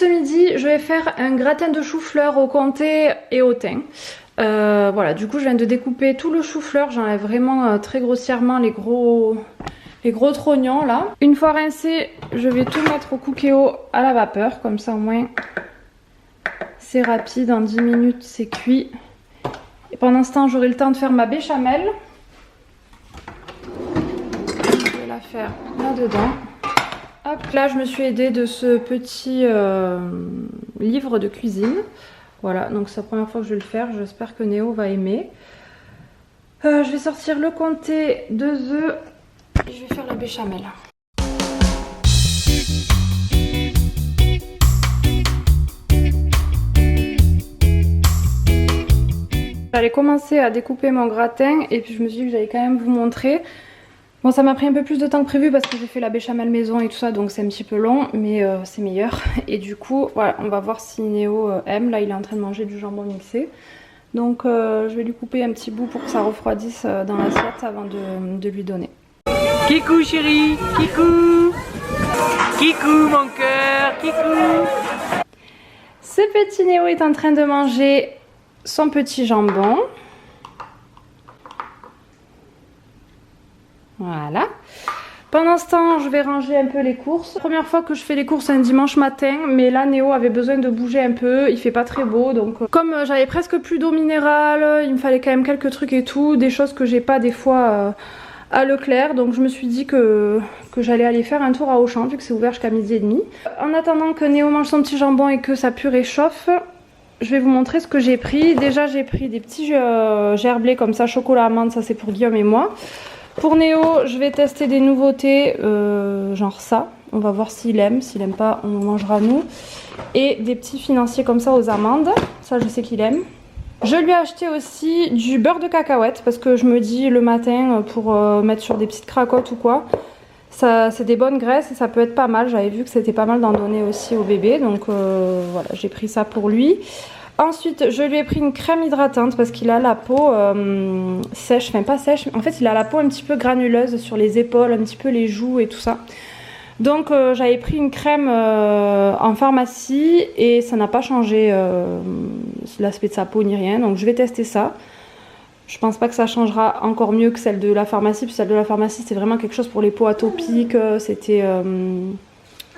ce midi, je vais faire un gratin de chou-fleur au comté et au thym. Voilà, du coup je viens de découper tout le chou-fleur, j'enlève vraiment très grossièrement les gros trognons là. Une fois rincé, je vais tout mettre au cookéo à la vapeur, comme ça au moins c'est rapide, en 10 minutes c'est cuit. Et pendant ce temps, j'aurai le temps de faire ma béchamel. Je vais la faire là-dedans. Hop, là je me suis aidée de ce petit livre de cuisine. Voilà, donc c'est la première fois que je vais le faire, j'espère que Néo va aimer. Je vais sortir le comté 2 œufs et je vais faire la béchamel. J'allais commencer à découper mon gratin et puis je me suis dit que j'allais quand même vous montrer. Bon, ça m'a pris un peu plus de temps que prévu parce que j'ai fait la béchamel maison et tout ça, donc c'est un petit peu long, mais c'est meilleur. Et du coup, voilà, on va voir si Néo aime. Là, il est en train de manger du jambon mixé. Donc je vais lui couper un petit bout pour que ça refroidisse dans l'assiette avant de lui donner. Kikou chérie, Kikou, Kikou mon cœur, Kikou. Ce petit Néo est en train de manger son petit jambon. Voilà. Pendant ce temps, je vais ranger un peu les courses. Première fois que je fais les courses un dimanche matin, mais là Néo avait besoin de bouger un peu, il fait pas très beau, donc comme j'avais presque plus d'eau minérale, il me fallait quand même quelques trucs et tout, des choses que j'ai pas des fois à Leclerc, donc je me suis dit que j'allais aller faire un tour à Auchan vu que c'est ouvert jusqu'à 12h30. En attendant que Néo mange son petit jambon et que sa purée chauffe, je vais vous montrer ce que j'ai pris. Déjà j'ai pris des petits gerblés comme ça, chocolat amande, ça c'est pour Guillaume et moi. Pour Néo, je vais tester des nouveautés, genre ça. On va voir s'il aime. S'il aime pas, on en mangera nous. Et des petits financiers comme ça aux amandes. Ça, je sais qu'il aime. Je lui ai acheté aussi du beurre de cacahuète parce que je me dis le matin pour mettre sur des petites cracottes ou quoi. Ça, c'est des bonnes graisses et ça peut être pas mal. J'avais vu que c'était pas mal d'en donner aussi au bébé. Donc voilà, j'ai pris ça pour lui. Ensuite, je lui ai pris une crème hydratante parce qu'il a la peau sèche, enfin pas sèche, en fait il a la peau un petit peu granuleuse sur les épaules, un petit peu les joues et tout ça. Donc j'avais pris une crème en pharmacie et ça n'a pas changé l'aspect de sa peau ni rien, donc je vais tester ça. Je pense pas que ça changera encore mieux que celle de la pharmacie, puis celle de la pharmacie c'est vraiment quelque chose pour les peaux atopiques, c'était...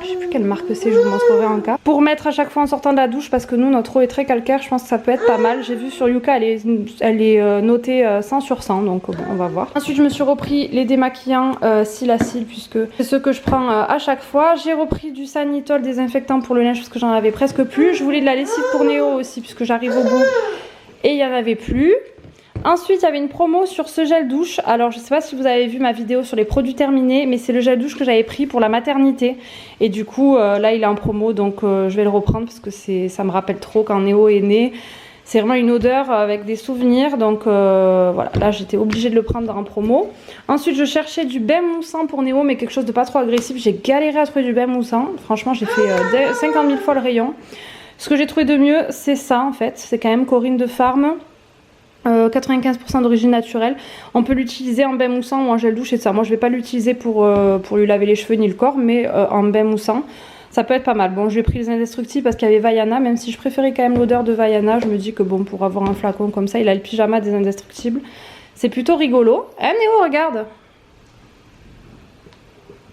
je sais plus quelle marque c'est, je vous montrerai en cas. Pour mettre à chaque fois en sortant de la douche, parce que nous notre eau est très calcaire, je pense que ça peut être pas mal. J'ai vu sur Yuka, elle est notée 100 sur 100, donc bon, on va voir. Ensuite je me suis repris les démaquillants cils à cils, puisque c'est ce que je prends à chaque fois. J'ai repris du Sanitol désinfectant pour le linge, parce que j'en avais presque plus. Je voulais de la lessive pour Néo aussi, puisque j'arrive au bout, et il n'y en avait plus. Ensuite, il y avait une promo sur ce gel douche. Alors, je sais pas si vous avez vu ma vidéo sur les produits terminés, mais c'est le gel douche que j'avais pris pour la maternité. Et du coup, là, il est en promo, donc je vais le reprendre parce que ça me rappelle trop quand Néo est né. C'est vraiment une odeur avec des souvenirs, donc voilà. Là, j'étais obligée de le prendre en promo. Ensuite, je cherchais du bain moussant pour Néo, mais quelque chose de pas trop agressif. J'ai galéré à trouver du bain moussant. Franchement, j'ai fait 50 000 fois le rayon. Ce que j'ai trouvé de mieux, c'est ça, en fait. C'est quand même Corinne de Farm. 95% d'origine naturelle. On peut l'utiliser en bain moussant ou en gel douche et ça. Moi je vais pas l'utiliser pour lui laver les cheveux ni le corps, mais en bain moussant ça peut être pas mal. Bon, je lui ai pris les indestructibles parce qu'il y avait Vaiana, même si je préférais quand même l'odeur de Vaiana. Je me dis que bon, pour avoir un flacon comme ça, il a le pyjama des indestructibles, c'est plutôt rigolo. Eh Néo, regarde,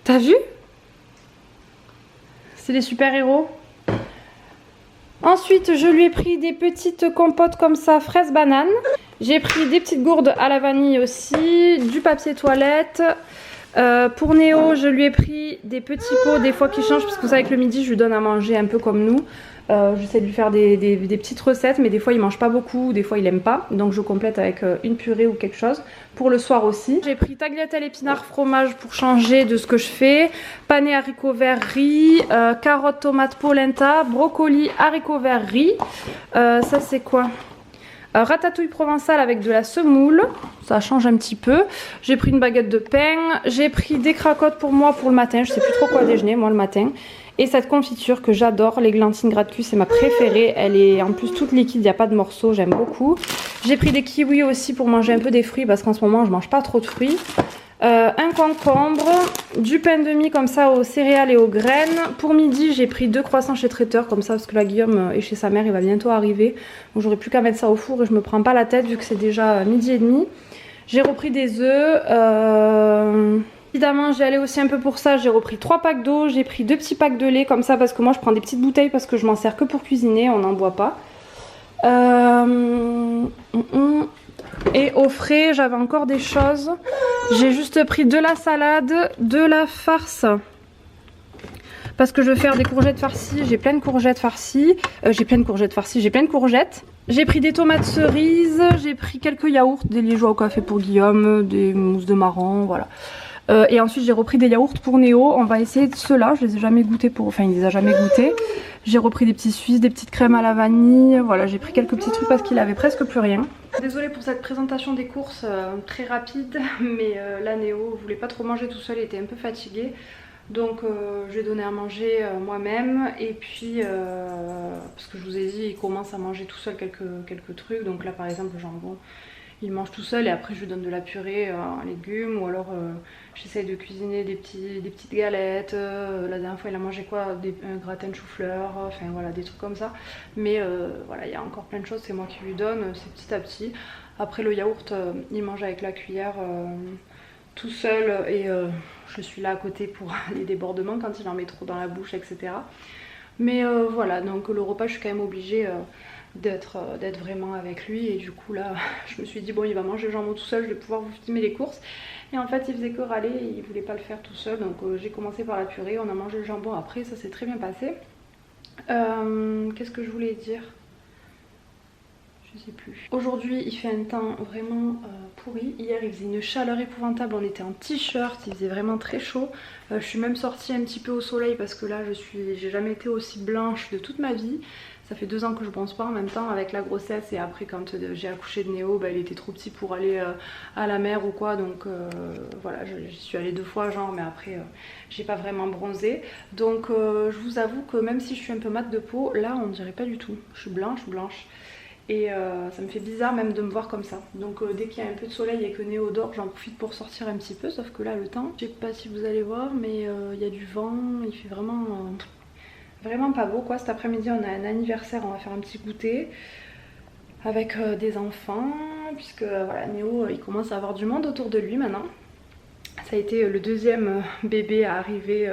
t'as vu, c'est les super héros. Ensuite, je lui ai pris des petites compotes comme ça, fraise banane. J'ai pris des petites gourdes à la vanille aussi, du papier toilette. Pour Néo, je lui ai pris des petits pots, des fois qui changent, parce que vous savez que le midi, je lui donne à manger un peu comme nous. J'essaie de lui faire des petites recettes, mais des fois, il mange pas beaucoup, des fois, il aime pas. Donc, je complète avec une purée ou quelque chose. Pour le soir aussi. J'ai pris tagliatelle épinards fromage pour changer de ce que je fais. Pané haricots verts riz, carottes tomates polenta, brocoli haricots verts riz. Ça, c'est quoi? Ratatouille provençale avec de la semoule, ça change un petit peu. J'ai pris une baguette de pain, j'ai pris des cracottes pour moi pour le matin, je sais plus trop quoi déjeuner moi le matin. Et cette confiture que j'adore, l'églantine gratte-cuit, c'est ma préférée. Elle est en plus toute liquide, il n'y a pas de morceaux, j'aime beaucoup. J'ai pris des kiwis aussi pour manger un peu des fruits parce qu'en ce moment je mange pas trop de fruits. un concombre, du pain de mie comme ça aux céréales et aux graines. Pour midi j'ai pris 2 croissants chez Traiteur comme ça parce que là Guillaume est chez sa mère, il va bientôt arriver. Donc j'aurai plus qu'à mettre ça au four et je me prends pas la tête vu que c'est déjà midi et demi. J'ai repris des œufs. Évidemment j'ai allé aussi un peu pour ça, j'ai repris 3 packs d'eau, j'ai pris 2 petits packs de lait comme ça parce que moi je prends des petites bouteilles parce que je m'en sers que pour cuisiner, on n'en boit pas. Et au frais j'avais encore des choses. J'ai juste pris de la salade, de la farce parce que je vais faire des courgettes farcies. J'ai plein de courgettes farcies. J'ai plein de courgettes. J'ai pris des tomates cerises, j'ai pris quelques yaourts, des liégeois au café pour Guillaume, des mousses de marron, voilà. Et ensuite j'ai repris des yaourts pour Néo. On va essayer de ceux-là, je les ai jamais goûtés enfin il les a jamais goûtés. J'ai repris des petits suisses, des petites crèmes à la vanille, voilà, j'ai pris quelques petits trucs parce qu'il avait presque plus rien. Désolée pour cette présentation des courses très rapide, mais là Néo voulait pas trop manger tout seul, il était un peu fatigué. Donc je lui ai donné à manger moi-même et puis parce que je vous ai dit il commence à manger tout seul quelques trucs. Donc là par exemple le jambon il mange tout seul et après je lui donne de la purée en légumes ou alors j'essaye de cuisiner des petites galettes. La dernière fois il a mangé quoi, un gratin de chou-fleur, enfin voilà des trucs comme ça. Mais voilà il y a encore plein de choses, c'est moi qui lui donne, c'est petit à petit. Après le yaourt il mange avec la cuillère tout seul et je suis là à côté pour les débordements quand il en met trop dans la bouche etc. Mais voilà donc le repas je suis quand même obligée d'être vraiment avec lui et du coup là je me suis dit bon il va manger le jambon tout seul, je vais pouvoir vous filmer les courses. Et en fait il faisait que râler et il voulait pas le faire tout seul donc j'ai commencé par la purée, on a mangé le jambon après, ça s'est très bien passé. Qu'est-ce que je voulais dire? Je sais plus. Aujourd'hui il fait un temps vraiment pourri. Hier il faisait une chaleur épouvantable, on était en t-shirt, il faisait vraiment très chaud. Je suis même sortie un petit peu au soleil parce que là j'ai jamais été aussi blanche de toute ma vie. Ça fait 2 ans que je bronze pas en même temps avec la grossesse et après quand j'ai accouché de Néo, il était trop petit pour aller à la mer ou quoi. Donc voilà, j'y suis allée 2 fois genre, mais après j'ai pas vraiment bronzé. Donc je vous avoue que même si je suis un peu mate de peau, là on dirait pas du tout. Je suis blanche. Et ça me fait bizarre même de me voir comme ça. Donc dès qu'il y a un peu de soleil et que Néo dort, j'en profite pour sortir un petit peu. Sauf que là le temps, je sais pas si vous allez voir, mais il y a du vent, il fait vraiment pas beau quoi. Cet après-midi on a un anniversaire, on va faire un petit goûter avec des enfants. Puisque voilà, Néo il commence à avoir du monde autour de lui maintenant. Ça a été le 2e bébé à arriver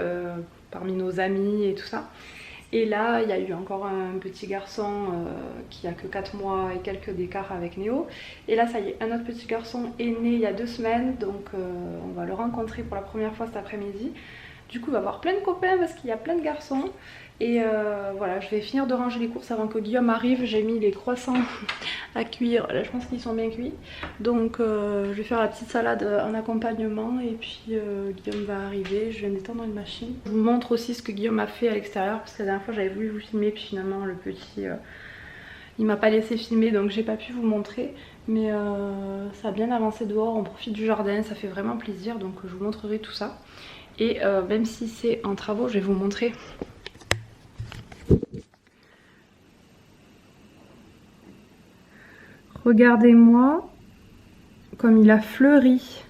parmi nos amis et tout ça. Et là il y a eu encore un petit garçon qui a que 4 mois et quelques d'écart avec Néo. Et là ça y est, un autre petit garçon est né il y a 2 semaines. Donc on va le rencontrer pour la première fois cet après-midi. Du coup il va avoir plein de copains parce qu'il y a plein de garçons. Et voilà, je vais finir de ranger les courses avant que Guillaume arrive. J'ai mis les croissants à cuire, là je pense qu'ils sont bien cuits. Donc je vais faire la petite salade en accompagnement. Et puis Guillaume va arriver, je viens d'étendre une machine. Je vous montre aussi ce que Guillaume a fait à l'extérieur parce que la dernière fois j'avais voulu vous filmer. Puis finalement le petit il m'a pas laissé filmer donc j'ai pas pu vous montrer. Mais ça a bien avancé dehors, on profite du jardin, ça fait vraiment plaisir. Donc je vous montrerai tout ça. Et même si c'est en travaux, je vais vous montrer. Regardez-moi comme il a fleuri.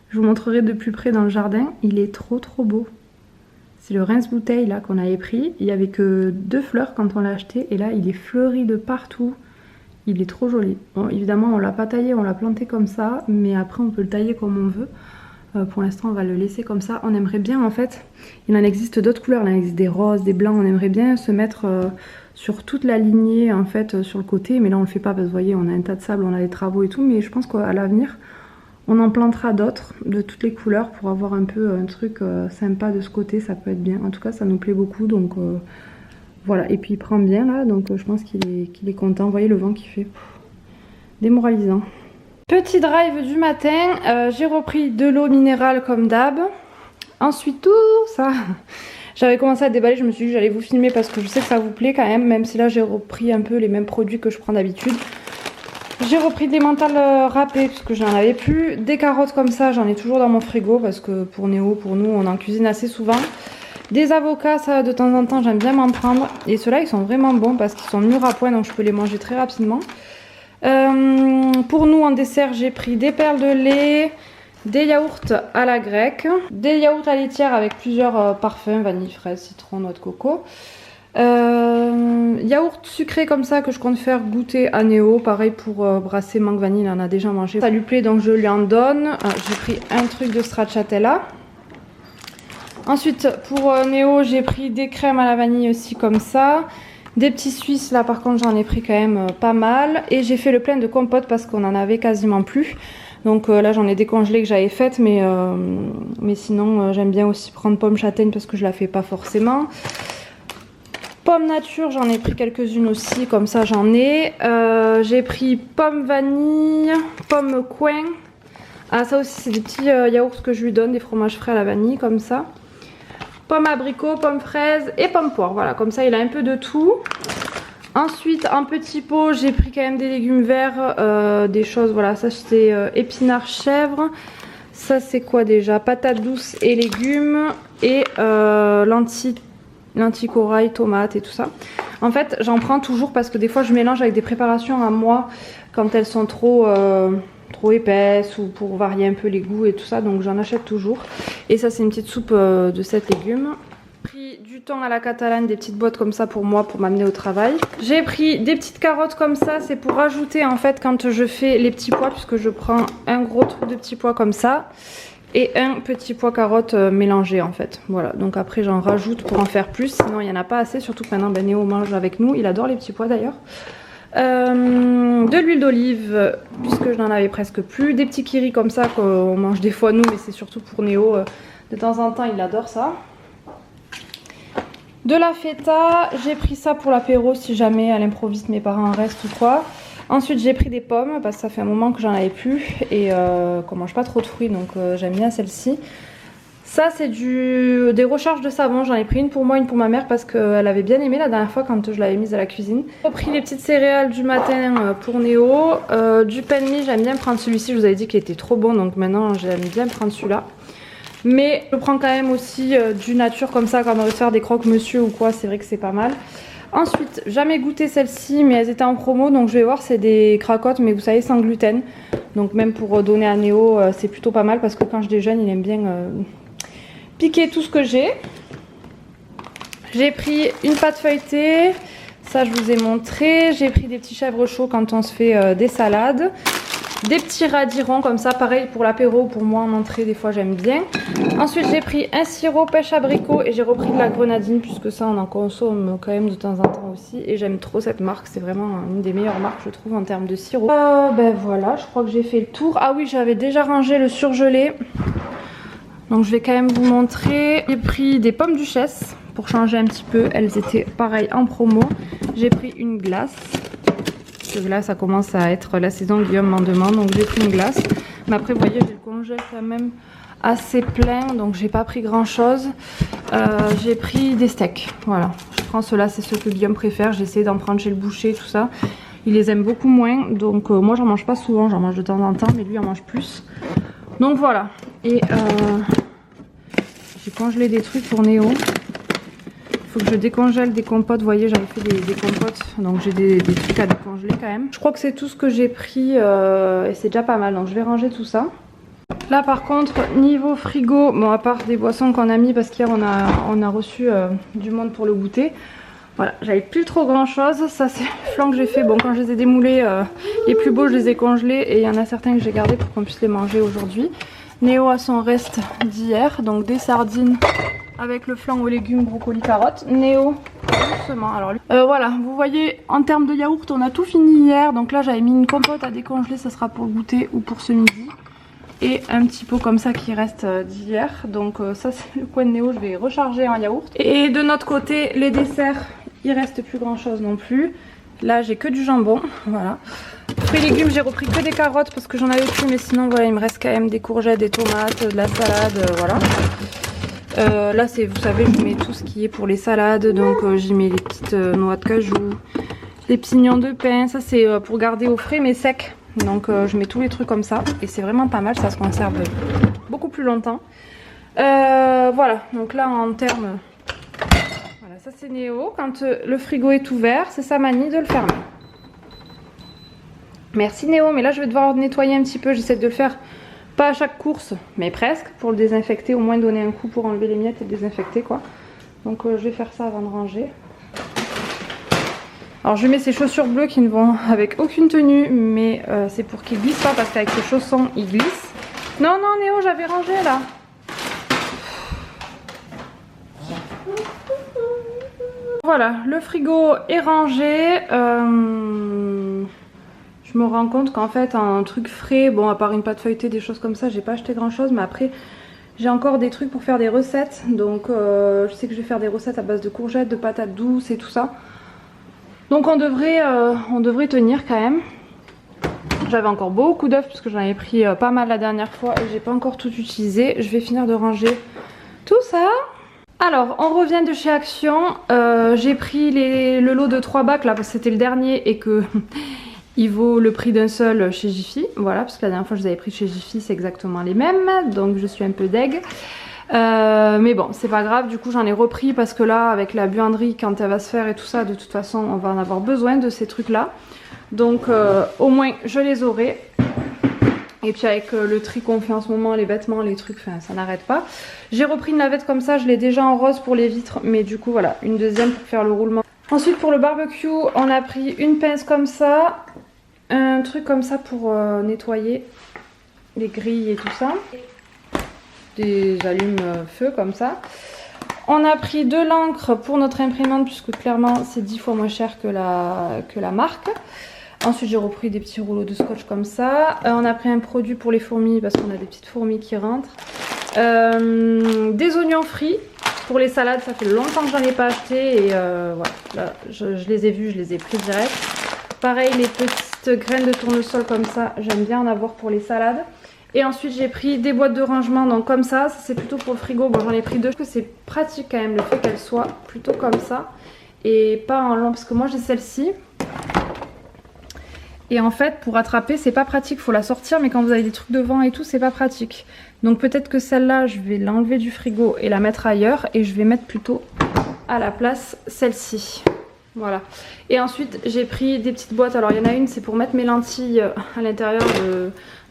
Je vous montrerai de plus près dans le jardin. Il est trop beau. C'est le rince-bouteille là qu'on avait pris. Il n'y avait que 2 fleurs quand on l'a acheté. Et là il est fleuri de partout. Il est trop joli. Bon, évidemment on l'a pas taillé, on l'a planté comme ça. Mais après on peut le tailler comme on veut. Pour l'instant on va le laisser comme ça. On aimerait bien en fait, il en existe d'autres couleurs. Il en existe des roses, des blancs. On aimerait bien se mettre sur toute la lignée en fait sur le côté. Mais là on le fait pas parce que vous voyez on a un tas de sable, on a les travaux et tout. Mais je pense qu'à l'avenir on en plantera d'autres de toutes les couleurs pour avoir un peu un truc sympa de ce côté. Ça peut être bien. En tout cas ça nous plaît beaucoup. Donc voilà. Et puis il prend bien là. Donc je pense qu'il est content. Vous voyez le vent qu'il fait. Démoralisant. Petit drive du matin, j'ai repris de l'eau minérale comme d'hab. Ensuite tout ça, j'avais commencé à déballer, je me suis dit que j'allais vous filmer parce que je sais que ça vous plaît quand même si là j'ai repris un peu les mêmes produits que je prends d'habitude. J'ai repris des mentales râpées parce que je n'en avais plus. Des carottes comme ça, j'en ai toujours dans mon frigo parce que pour Néo, pour nous, on en cuisine assez souvent. Des avocats, ça de temps en temps j'aime bien m'en prendre. Et ceux-là ils sont vraiment bons parce qu'ils sont mûrs à point donc je peux les manger très rapidement. Pour nous en dessert j'ai pris des perles de lait, des yaourts à la grecque, des yaourts à laitière avec plusieurs parfums, vanille, fraise, citron, noix de coco. Yaourt sucré comme ça que je compte faire goûter à Néo, pareil pour brasser mangue vanille, il en a déjà mangé. Ça lui plaît donc je lui en donne. J'ai pris un truc de stracciatella. Ensuite pour Néo j'ai pris des crèmes à la vanille aussi comme ça. Des petits suisses là par contre j'en ai pris quand même pas mal. Et j'ai fait le plein de compotes parce qu'on en avait quasiment plus. Donc là j'en ai décongelé que j'avais faites mais sinon j'aime bien aussi prendre pomme châtaigne parce que je la fais pas forcément. Pomme nature, j'en ai pris quelques-unes aussi, comme ça j'en ai. J'ai pris pomme vanille, pomme coin. Ah ça aussi c'est des petits yaourts que je lui donne, des fromages frais à la vanille comme ça. Pomme abricot, pomme fraise et pomme poire. Voilà, comme ça il a un peu de tout. Ensuite en petit pot j'ai pris quand même des légumes verts, des choses, voilà, ça c'est épinards chèvre. Ça c'est quoi déjà? Patates douces et légumes et lentilles corail, tomates et tout ça. En fait j'en prends toujours parce que des fois je mélange avec des préparations à moi quand elles sont trop épaisses ou pour varier un peu les goûts et tout ça, donc j'en achète toujours. Et ça c'est une petite soupe de 7 légumes. J'ai pris du thon à la catalane, des petites boîtes comme ça pour moi pour m'amener au travail. J'ai pris des petites carottes comme ça, c'est pour rajouter en fait quand je fais les petits pois, puisque je prends un gros truc de petits pois comme ça et un petit pois carotte mélangé en fait. Voilà, donc après j'en rajoute pour en faire plus, sinon il n'y en a pas assez, surtout que maintenant Néo mange avec nous, il adore les petits pois d'ailleurs. De l'huile d'olive puisque je n'en avais presque plus, des petits kiris comme ça qu'on mange des fois nous, mais c'est surtout pour Néo, de temps en temps il adore ça. De la feta, j'ai pris ça pour l'apéro si jamais à l'improviste mes parents en restent ou quoi. Ensuite j'ai pris des pommes parce que ça fait un moment que j'en avais plus et qu'on mange pas trop de fruits, donc j'aime bien celle-ci. Ça c'est des recharges de savon, j'en ai pris une pour moi, une pour ma mère parce qu'elle avait bien aimé la dernière fois quand je l'avais mise à la cuisine. J'ai pris les petites céréales du matin pour Néo, du pain de mie, j'aime bien prendre celui-ci, je vous avais dit qu'il était trop bon donc maintenant j'aime bien prendre celui-là. Mais je prends quand même aussi du nature comme ça quand on veut faire des croque-monsieur ou quoi, c'est vrai que c'est pas mal. Ensuite, jamais goûté celles-ci, mais elles étaient en promo, donc je vais voir, c'est des cracottes, mais vous savez, sans gluten. Donc même pour donner à Néo, c'est plutôt pas mal, parce que quand je déjeune, il aime bien piquer tout ce que j'ai. J'ai pris une pâte feuilletée, ça je vous ai montré. J'ai pris des petits chèvres chauds quand on se fait des salades. Des petits radis ronds comme ça, pareil pour l'apéro, pour moi en entrée, des fois j'aime bien. Ensuite j'ai pris un sirop pêche abricot et j'ai repris de la grenadine puisque ça on en consomme quand même de temps en temps aussi. Et j'aime trop cette marque, c'est vraiment une des meilleures marques je trouve en termes de sirop. Ben voilà, je crois que j'ai fait le tour. Ah oui, j'avais déjà rangé le surgelé. Donc je vais quand même vous montrer. J'ai pris des pommes duchesse pour changer un petit peu, elles étaient pareil en promo. J'ai pris une glace. Parce que là ça commence à être la saison, Guillaume m'en demande, donc j'ai pris une glace. Mais après vous voyez j'ai le congèle quand même assez plein, donc j'ai pas pris grand chose. J'ai pris des steaks, voilà. Je prends ceux-là, c'est ceux que Guillaume préfère, j'ai essayé d'en prendre chez le boucher tout ça. Il les aime beaucoup moins, donc moi j'en mange pas souvent, j'en mange de temps en temps, mais lui en mange plus. Donc voilà, et j'ai congelé des trucs pour Néo. Il faut que je décongèle des compotes, vous voyez j'avais fait des compotes, donc j'ai des trucs à décongeler quand même. Je crois que c'est tout ce que j'ai pris et c'est déjà pas mal, donc je vais ranger tout ça. Là par contre niveau frigo, bon à part des boissons qu'on a mis parce qu'hier on a reçu du monde pour le goûter. Voilà, j'avais plus trop grand chose, ça c'est le flan que j'ai fait, bon quand je les ai démoulés, les plus beaux je les ai congelés et il y en a certains que j'ai gardés pour qu'on puisse les manger aujourd'hui. Néo a son reste d'hier, donc des sardines avec le flan aux légumes, brocolis, carottes. Néo, doucement. Alors, voilà, vous voyez, en termes de yaourt, on a tout fini hier. Donc là, j'avais mis une compote à décongeler, ça sera pour le goûter ou pour ce midi. Et un petit pot comme ça qui reste d'hier. Donc ça, c'est le coin de Néo, je vais recharger en yaourt. Et de notre côté, les desserts, il reste plus grand chose non plus. Là, j'ai que du jambon, voilà. Fruits et légumes, j'ai repris que des carottes parce que j'en avais plus, mais sinon, voilà, il me reste quand même des courgettes, des tomates, de la salade, voilà. Là c'est, vous savez, je mets tout ce qui est pour les salades, donc j'y mets les petites noix de cajou, les pignons de pain, ça c'est pour garder au frais mais sec, donc je mets tous les trucs comme ça et c'est vraiment pas mal, ça se conserve beaucoup plus longtemps. Voilà, donc là en termes, voilà, ça c'est Néo, quand le frigo est ouvert, c'est sa manie de le fermer. Merci Néo, mais là je vais devoir nettoyer un petit peu, j'essaie de le faire Pas à chaque course, mais presque, pour le désinfecter, au moins donner un coup pour enlever les miettes et désinfecter quoi. Donc je vais faire ça avant de ranger. Alors je mets ces chaussures bleues qui ne vont avec aucune tenue, mais c'est pour qu'ils glissent pas parce qu'avec ces chaussons ils glissent. Non non Néo, j'avais rangé là. Voilà, le frigo est rangé. Je me rends compte qu'en fait un truc frais, bon à part une pâte feuilletée, des choses comme ça, j'ai pas acheté grand chose, mais après j'ai encore des trucs pour faire des recettes. Donc je sais que je vais faire des recettes à base de courgettes, de patates douces et tout ça. Donc on devrait tenir quand même. J'avais encore beaucoup d'œufs parce que j'en avais pris pas mal la dernière fois et j'ai pas encore tout utilisé. Je vais finir de ranger tout ça. Alors on revient de chez Action. J'ai pris le lot de 3 bacs là parce que c'était le dernier et que il vaut le prix d'un seul chez Jiffy. Voilà, parce que la dernière fois je les avais pris chez Jiffy, c'est exactement les mêmes. Donc je suis un peu deg. Mais bon, c'est pas grave, du coup j'en ai repris parce que là, avec la buanderie, quand elle va se faire et tout ça, de toute façon, on va en avoir besoin de ces trucs-là. Donc au moins, je les aurai. Et puis avec le tri qu'on fait en ce moment, les vêtements, les trucs, enfin, ça n'arrête pas. J'ai repris une lavette comme ça, je l'ai déjà en rose pour les vitres, mais du coup voilà, une deuxième pour faire le roulement. Ensuite pour le barbecue, on a pris une pince comme ça, un truc comme ça pour nettoyer les grilles et tout ça. Des allumes-feu comme ça. On a pris de l'encre pour notre imprimante puisque clairement c'est 10 fois moins cher que la marque. Ensuite j'ai repris des petits rouleaux de scotch comme ça. On a pris un produit pour les fourmis parce qu'on a des petites fourmis qui rentrent. Des oignons frits pour les salades, ça fait longtemps que j'en ai pas acheté et voilà, là, je les ai vus, je les ai pris direct. Pareil, les petites graines de tournesol comme ça, j'aime bien en avoir pour les salades. Et ensuite j'ai pris des boîtes de rangement, donc comme ça c'est plutôt pour le frigo. Bon j'en ai pris 2 parce que c'est pratique quand même le fait qu'elles soient plutôt comme ça et pas en long parce que moi j'ai celle-ci. Et en fait pour attraper c'est pas pratique, faut la sortir mais quand vous avez des trucs devant et tout c'est pas pratique. Donc peut-être que celle-là je vais l'enlever du frigo et la mettre ailleurs et je vais mettre plutôt à la place celle-ci. Voilà. Et ensuite j'ai pris des petites boîtes. Alors il y en a une c'est pour mettre mes lentilles à l'intérieur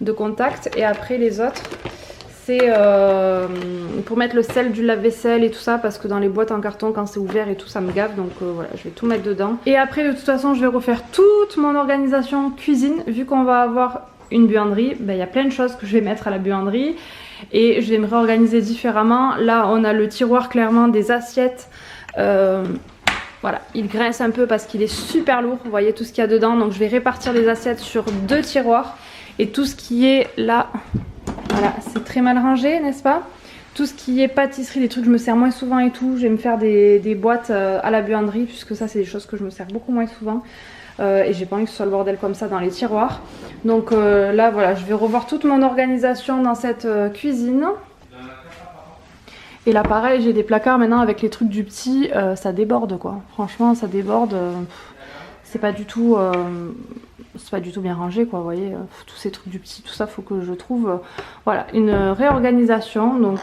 de contact. Et après les autres c'est pour mettre le sel du lave-vaisselle et tout ça. Parce que dans les boîtes en carton quand c'est ouvert et tout ça me gave. Donc voilà, je vais tout mettre dedans. Et après de toute façon je vais refaire toute mon organisation cuisine. Vu qu'on va avoir une buanderie, ben, y a plein de choses que je vais mettre à la buanderie. Et je vais me réorganiser différemment. Là on a le tiroir clairement des assiettes. Voilà, il grince un peu parce qu'il est super lourd, vous voyez tout ce qu'il y a dedans. Donc je vais répartir les assiettes sur 2 tiroirs. Et tout ce qui est là, voilà, c'est très mal rangé, n'est-ce pas? Tout ce qui est pâtisserie, des trucs que je me sers moins souvent et tout. Je vais me faire des boîtes à la buanderie, puisque ça c'est des choses que je me sers beaucoup moins souvent. Et j'ai pas envie que ce soit le bordel comme ça dans les tiroirs. Donc là voilà, je vais revoir toute mon organisation dans cette cuisine. Et là pareil j'ai des placards maintenant avec les trucs du petit, ça déborde quoi. Franchement ça déborde, c'est pas du tout bien rangé quoi, vous voyez. Tous ces trucs du petit, tout ça faut que je trouve voilà, une réorganisation. Donc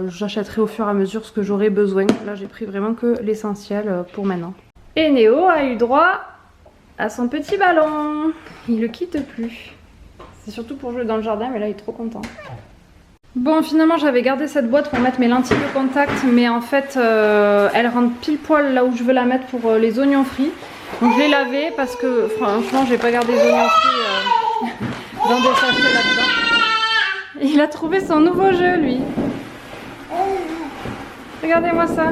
j'achèterai au fur et à mesure ce que j'aurai besoin. Là j'ai pris vraiment que l'essentiel pour maintenant. Et Néo a eu droit à son petit ballon, il le quitte plus. C'est surtout pour jouer dans le jardin mais là il est trop content. Bon finalement j'avais gardé cette boîte pour mettre mes lentilles de contact mais en fait elle rentre pile poil là où je veux la mettre pour les oignons frits. Donc je l'ai lavé parce que franchement j'ai pas gardé les oignons frits dans des sachets là-dedans. Il a trouvé son nouveau jeu lui. Regardez-moi ça.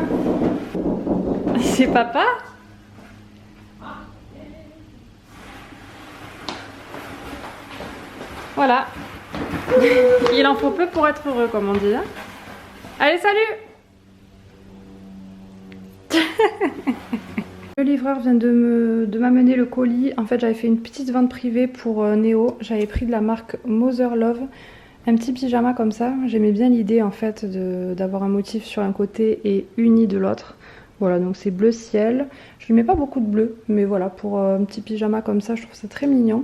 C'est papa? Voilà. Il en faut peu pour être heureux comme on dit. Hein. Allez salut. Le livreur vient de m'amener le colis. En fait j'avais fait une petite vente privée pour Néo. J'avais pris de la marque Mother Love. Un petit pyjama comme ça. J'aimais bien l'idée en fait d'avoir un motif sur un côté et uni de l'autre. Voilà donc c'est bleu ciel. Je lui mets pas beaucoup de bleu. Mais voilà pour un petit pyjama comme ça je trouve ça très mignon.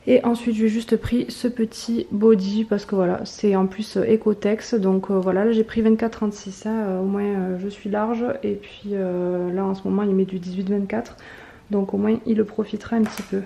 Et ensuite j'ai juste pris ce petit body parce que voilà c'est en plus Ecotex. Donc voilà là j'ai pris 24-36 hein, au moins je suis large. Et puis là en ce moment il met du 18-24. Donc au moins il le profitera un petit peu.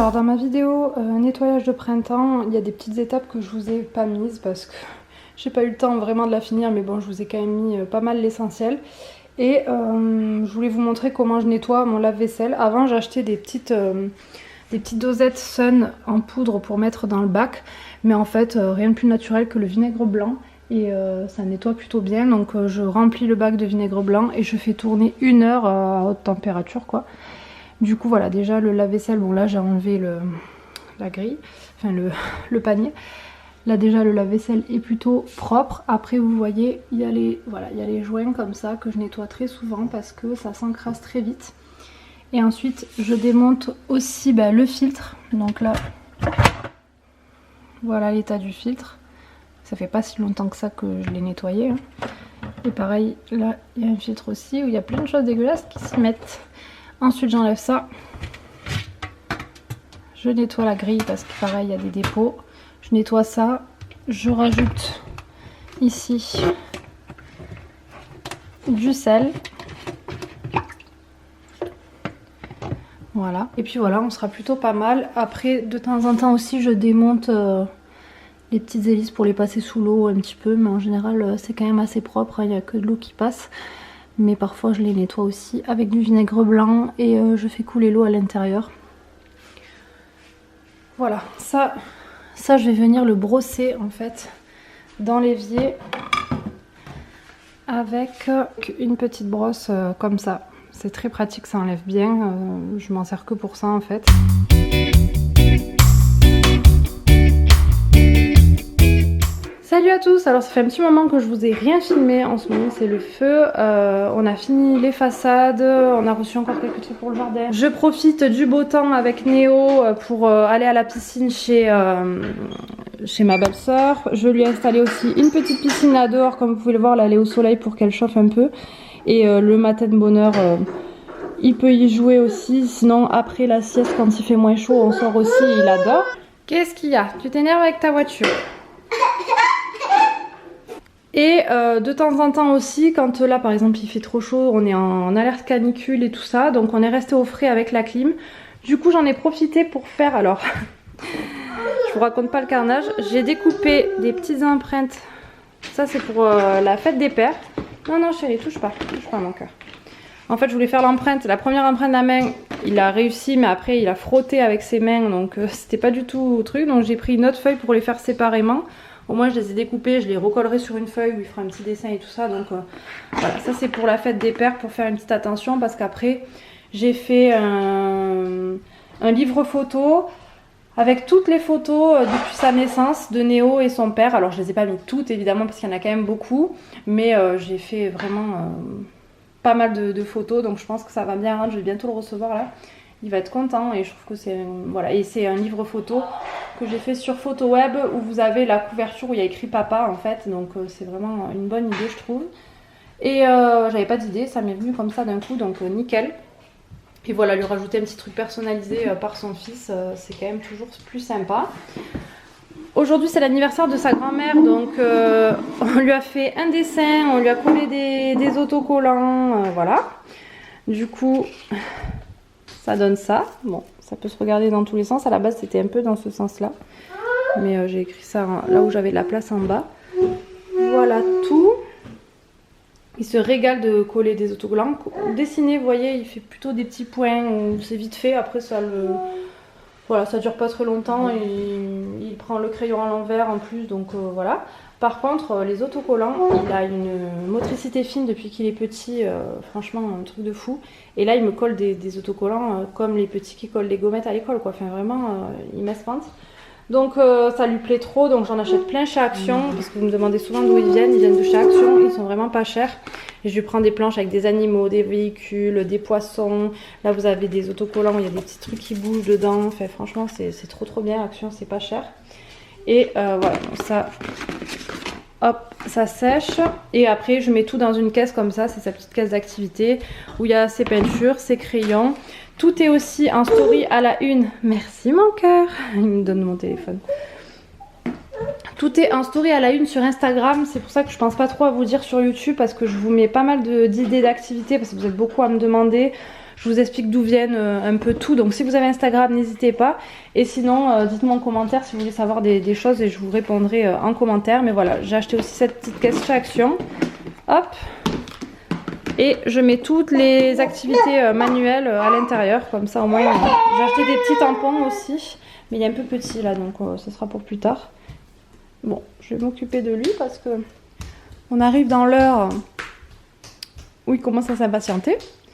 Alors dans ma vidéo nettoyage de printemps, il y a des petites étapes que je vous ai pas mises parce que j'ai pas eu le temps vraiment de la finir, mais bon, je vous ai quand même mis pas mal l'essentiel. Et je voulais vous montrer comment je nettoie mon lave-vaisselle. Avant, j'achetais des petites dosettes Sun en poudre pour mettre dans le bac, mais en fait rien de plus naturel que le vinaigre blanc. Et ça nettoie plutôt bien, donc je remplis le bac de vinaigre blanc et je fais tourner 1 heure à haute température quoi. Du coup voilà, déjà le lave-vaisselle, bon là j'ai enlevé la grille, enfin le panier. Là déjà le lave-vaisselle est plutôt propre. Après vous voyez, il y a les joints comme ça que je nettoie très souvent parce que ça s'encrasse très vite. Et ensuite je démonte aussi le filtre, donc là voilà l'état du filtre. Ça fait pas si longtemps que ça que je l'ai nettoyé. Hein. Et pareil, là, il y a un filtre aussi où il y a plein de choses dégueulasses qui s'y mettent. Ensuite, j'enlève ça. Je nettoie la grille parce que pareil, il y a des dépôts. Je nettoie ça. Je rajoute ici du sel. Voilà. Et puis voilà, on sera plutôt pas mal. Après, de temps en temps aussi, je démonte... les petites hélices pour les passer sous l'eau un petit peu, mais en général c'est quand même assez propre, il n'y a que de l'eau qui passe. Mais parfois je les nettoie aussi avec du vinaigre blanc et je fais couler l'eau à l'intérieur. Voilà, ça je vais venir le brosser en fait dans l'évier avec une petite brosse comme ça. C'est très pratique, ça enlève bien, je m'en sers que pour ça en fait. Salut à tous, alors ça fait un petit moment que je vous ai rien filmé en ce moment, c'est le feu. On a fini les façades, on a reçu encore quelques trucs pour le jardin. Je profite du beau temps avec Néo pour aller à la piscine chez ma belle-sœur. Je lui ai installé aussi une petite piscine là dehors, comme vous pouvez le voir, là elle est au soleil pour qu'elle chauffe un peu. Et le matin de bonne heure, il peut y jouer aussi. Sinon après la sieste quand il fait moins chaud, on sort aussi, il adore. Qu'est-ce qu'il y a? Tu t'énerves avec ta voiture? Et de temps en temps aussi, quand là par exemple il fait trop chaud, on est en alerte canicule et tout ça, donc on est resté au frais avec la clim. Du coup j'en ai profité pour faire, alors je vous raconte pas le carnage, j'ai découpé des petites empreintes. Ça c'est pour la fête des pères. Non non chérie, touche pas à mon cœur. En fait je voulais faire l'empreinte, la première empreinte de la main, il a réussi mais après il a frotté avec ses mains, donc c'était pas du tout le truc. Donc j'ai pris une autre feuille pour les faire séparément. Au moins je les ai découpés, je les recollerai sur une feuille où il fera un petit dessin et tout ça. Donc voilà, ça c'est pour la fête des pères, pour faire une petite attention. Parce qu'après j'ai fait un livre photo avec toutes les photos depuis sa naissance de Néo et son père. Alors je les ai pas mis toutes évidemment parce qu'il y en a quand même beaucoup. Mais j'ai fait vraiment pas mal de photos. Donc je pense que ça va bien rendre, je vais bientôt le recevoir là. Il va être content et je trouve que c'est voilà, et c'est un livre photo que j'ai fait sur PhotoWeb où vous avez la couverture où il y a écrit papa en fait, donc c'est vraiment une bonne idée je trouve. Et j'avais pas d'idée, ça m'est venu comme ça d'un coup, donc nickel. Et voilà, lui rajouter un petit truc personnalisé par son fils, c'est quand même toujours plus sympa. Aujourd'hui c'est l'anniversaire de sa grand-mère, donc on lui a fait un dessin, on lui a collé des autocollants, voilà. Du coup... ça donne ça. Bon, ça peut se regarder dans tous les sens. À la base, c'était un peu dans ce sens-là. Mais j'ai écrit ça là où j'avais de la place en bas. Voilà tout. Il se régale de coller des autocollants. Dessiner, vous voyez, il fait plutôt des petits points. C'est vite fait. Après, ça voilà, ça dure pas très longtemps. Il prend le crayon à l'envers en plus. Donc voilà. Par contre, les autocollants, il a une motricité fine depuis qu'il est petit, franchement un truc de fou. Et là, il me colle des autocollants comme les petits qui collent les gommettes à l'école, quoi. Enfin, vraiment, il m'espante. Donc, ça lui plaît trop, donc j'en achète plein chez Action, parce que vous me demandez souvent d'où ils viennent de chez Action, ils sont vraiment pas chers. Et je lui prends des planches avec des animaux, des véhicules, des poissons. Là, vous avez des autocollants où il y a des petits trucs qui bougent dedans. Enfin, franchement, c'est trop bien, Action, c'est pas cher. Et voilà, ça... hop, ça sèche et après je mets tout dans une caisse comme ça, c'est sa petite caisse d'activité où il y a ses peintures, ses crayons. Tout est aussi en story à la une. Merci mon cœur, il me donne mon téléphone. Tout est en story à la une sur Instagram, c'est pour ça que je pense pas trop à vous dire sur YouTube parce que je vous mets pas mal d'idées d'activités parce que vous êtes beaucoup à me demander. Je vous explique d'où viennent un peu tout. Donc si vous avez Instagram, n'hésitez pas. Et sinon, dites-moi en commentaire si vous voulez savoir des choses et je vous répondrai en commentaire. Mais voilà, j'ai acheté aussi cette petite caisse chez Action. Hop. Et je mets toutes les activités manuelles à l'intérieur. Comme ça au moins, j'ai acheté des petits tampons aussi. Mais il est un peu petit là, donc ce sera pour plus tard. Bon, je vais m'occuper de lui parce que on arrive dans l'heure où il commence à s'impatienter.